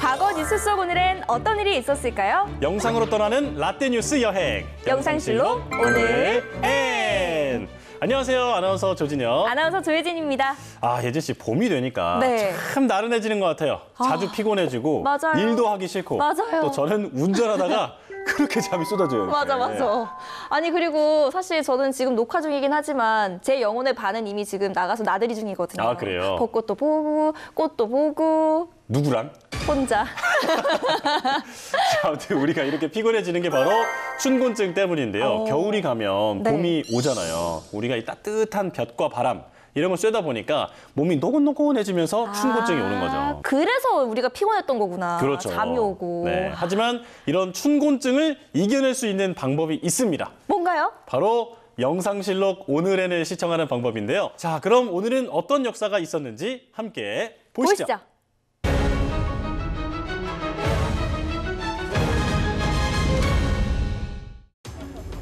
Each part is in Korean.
과거 뉴스 속 오늘엔 어떤 일이 있었을까요? 영상으로 떠나는 라떼 뉴스 여행. 영상실록 오늘 N. 안녕하세요. 아나운서 조진혁. 아나운서 조혜진입니다. 예진 씨, 봄이 되니까 네. 참 나른해지는 것 같아요. 자주 피곤해지고 맞아요. 일도 하기 싫고 맞아요. 또 저는 운전하다가 그렇게 잠이 쏟아져요. 맞아. 아니 그리고 사실 저는 지금 녹화 중이긴 하지만 제 영혼의 반은 이미 지금 나가서 나들이 중이거든요. 아, 그래요? 벚꽃도 보고 꽃도 보고 누구랑? 혼자. 자, 아무튼 우리가 이렇게 피곤해지는 게 바로 춘곤증 때문인데요. 겨울이 가면 네. 봄이 오잖아요. 우리가 이 따뜻한 볕과 바람 이런 걸 쐬다 보니까 몸이 노곤노곤해지면서 춘곤증이 오는 거죠. 그래서 우리가 피곤했던 거구나. 그렇죠. 잠이 오고. 네. 하지만 이런 춘곤증을 이겨낼 수 있는 방법이 있습니다. 뭔가요? 바로 영상실록 오늘엔을 시청하는 방법인데요. 자, 그럼 오늘은 어떤 역사가 있었는지 함께 보시죠.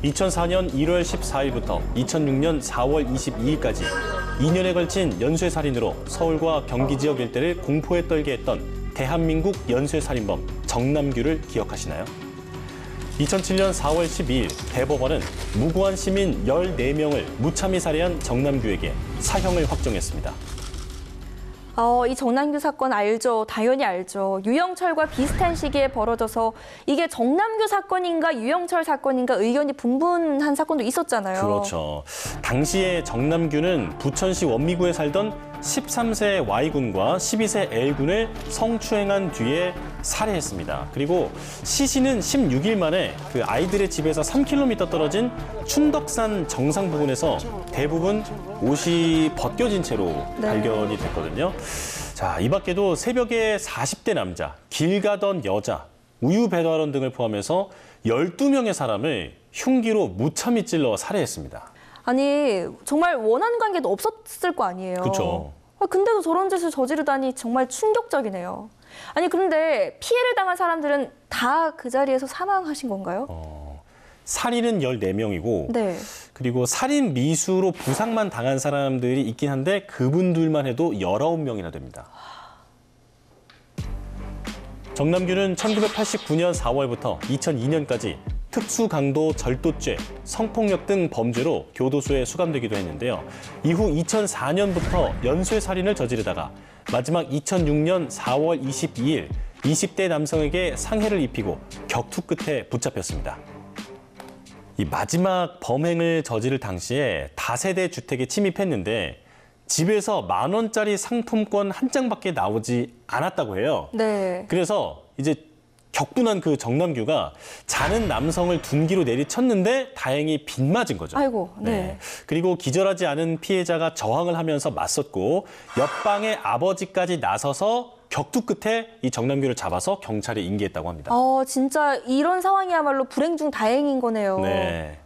2004년 1월 14일부터 2006년 4월 22일까지 2년에 걸친 연쇄살인으로 서울과 경기 지역 일대를 공포에 떨게 했던 대한민국 연쇄살인범 정남규를 기억하시나요? 2007년 4월 12일 대법원은 무고한 시민 14명을 무참히 살해한 정남규에게 사형을 확정했습니다. 이 정남규 사건 알죠? 당연히 알죠. 유영철과 비슷한 시기에 벌어져서 이게 정남규 사건인가 유영철 사건인가 의견이 분분한 사건도 있었잖아요. 그렇죠. 당시에 정남규는 부천시 원미구에 살던 13세 Y군과 12세 L군을 성추행한 뒤에 살해했습니다. 그리고 시신은 16일 만에 그 아이들의 집에서 3km 떨어진 춘덕산 정상 부근에서 대부분 옷이 벗겨진 채로 발견이 됐거든요. 자, 이 밖에도 새벽에 40대 남자, 길 가던 여자, 우유 배달원 등을 포함해서 12명의 사람을 흉기로 무참히 찔러 살해했습니다. 아니 정말 원한 관계도 없었을 거 아니에요. 그렇죠. 근데도 저런 짓을 저지르다니 정말 충격적이네요. 아니 그런데 피해를 당한 사람들은 다 그 자리에서 사망하신 건가요? 살인은 14명이고 네. 그리고 살인 미수로 부상만 당한 사람들이 있긴 한데 그분들만 해도 19명이나 됩니다. 정남규는 1989년 4월부터 2002년까지 특수강도 절도죄, 성폭력 등 범죄로 교도소에 수감되기도 했는데요. 이후 2004년부터 연쇄살인을 저지르다가 마지막 2006년 4월 22일 20대 남성에게 상해를 입히고 격투 끝에 붙잡혔습니다. 이 마지막 범행을 저지를 당시에 다세대 주택에 침입했는데 집에서 10,000원짜리 상품권 한 장밖에 나오지 않았다고 해요. 네. 그래서 이제 격분한 그 정남규가 자는 남성을 둔기로 내리쳤는데 다행히 빗맞은 거죠. 아이고, 네. 그리고 기절하지 않은 피해자가 저항을 하면서 맞섰고 옆방의 아버지까지 나서서 격투 끝에 이 정남규를 잡아서 경찰에 인계했다고 합니다. 진짜 이런 상황이야말로 불행 중 다행인 거네요. 네.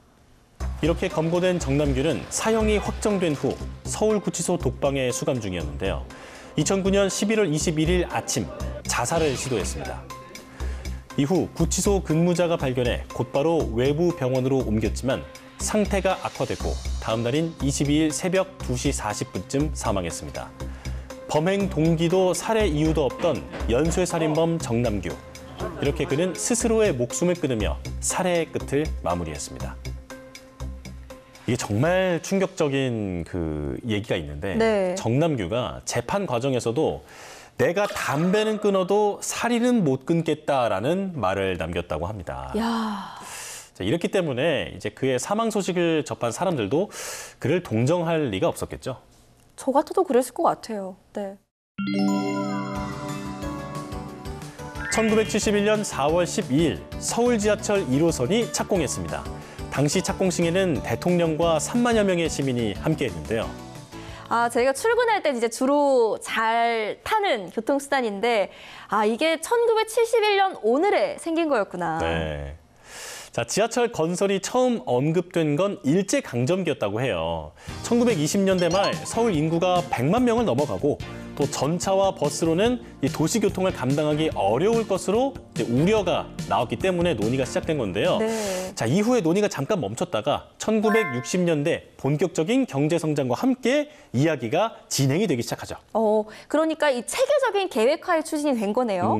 이렇게 검거된 정남규는 사형이 확정된 후 서울구치소 독방에 수감 중이었는데요. 2009년 11월 21일 아침 자살을 시도했습니다. 이후 구치소 근무자가 발견해 곧바로 외부 병원으로 옮겼지만 상태가 악화됐고 다음 날인 22일 새벽 2시 40분쯤 사망했습니다. 범행 동기도 살해 이유도 없던 연쇄살인범 정남규. 이렇게 그는 스스로의 목숨을 끊으며 살해의 끝을 마무리했습니다. 이게 정말 충격적인 그 얘기가 있는데 네. 정남규가 재판 과정에서도 내가 담배는 끊어도 살인은 못 끊겠다라는 말을 남겼다고 합니다. 야. 자, 이렇기 때문에 이제 그의 사망 소식을 접한 사람들도 그를 동정할 리가 없었겠죠. 저 같아도 그랬을 것 같아요. 네. 1971년 4월 12일 서울 지하철 1호선이 착공했습니다. 당시 착공식에는 대통령과 3만여 명의 시민이 함께했는데요. 저희가 출근할 때 이제 주로 잘 타는 교통수단인데, 이게 1971년 오늘에 생긴 거였구나. 네. 자, 지하철 건설이 처음 언급된 건 일제강점기였다고 해요. 1920년대 말 서울 인구가 100만 명을 넘어가고 또 전차와 버스로는 이 도시교통을 감당하기 어려울 것으로 이제 우려가 나왔기 때문에 논의가 시작된 건데요. 네. 자, 이후에 논의가 잠깐 멈췄다가 1960년대 본격적인 경제 성장과 함께 이야기가 진행이 되기 시작하죠. 그러니까 이 체계적인 계획화에 추진이 된 거네요.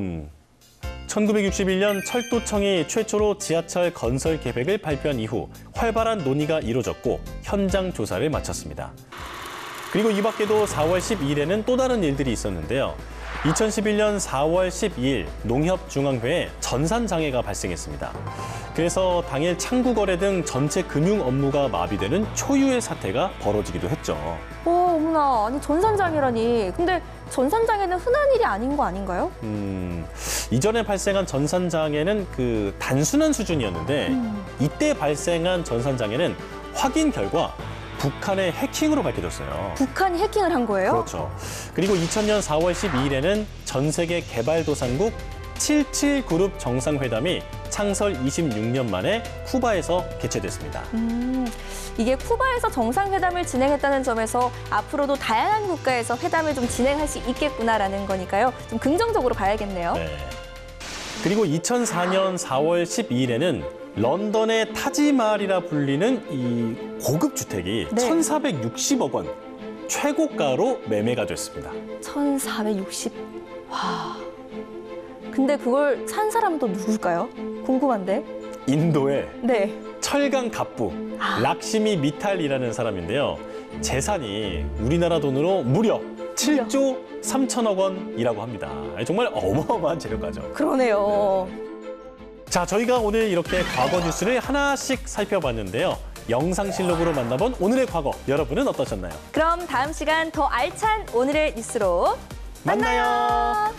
1961년 철도청이 최초로 지하철 건설 계획을 발표한 이후 활발한 논의가 이루어졌고 현장 조사를 마쳤습니다. 그리고 이 밖에도 4월 12일에는 또 다른 일들이 있었는데요. 2011년 4월 12일 농협중앙회에 전산장애가 발생했습니다. 그래서 당일 창구거래 등 전체 금융 업무가 마비되는 초유의 사태가 벌어지기도 했죠. 어머나, 아니 전산장애라니. 근데 전산장애는 흔한 일이 아닌 거 아닌가요? 이전에 발생한 전산장애는 그 단순한 수준이었는데 이때 발생한 전산장애는 확인 결과 북한의 해킹으로 밝혀졌어요. 북한이 해킹을 한 거예요? 그렇죠. 그리고 2000년 4월 12일에는 전 세계 개발도상국 77그룹 정상회담이 창설 26년 만에 쿠바에서 개최됐습니다. 이게 쿠바에서 정상회담을 진행했다는 점에서 앞으로도 다양한 국가에서 회담을 좀 진행할 수 있겠구나라는 거니까요. 좀 긍정적으로 봐야겠네요. 네. 그리고 2004년 4월 12일에는 런던의 타지마할이라 불리는 이 고급 주택이 네. 1,460억 원 최고가로 매매가 됐습니다. 1,460. 와. 근데 그걸 산 사람은 또 누굴까요? 궁금한데. 인도의 네. 철강 갑부 락시미 미탈이라는 사람인데요. 재산이 우리나라 돈으로 무려 7조 3천억 원이라고 합니다. 정말 어마어마한 재력가죠. 그러네요. 자, 저희가 오늘 이렇게 과거 뉴스를 하나씩 살펴봤는데요. 영상실록으로 만나본 오늘의 과거, 여러분은 어떠셨나요? 그럼 다음 시간 더 알찬 오늘의 뉴스로 만나요.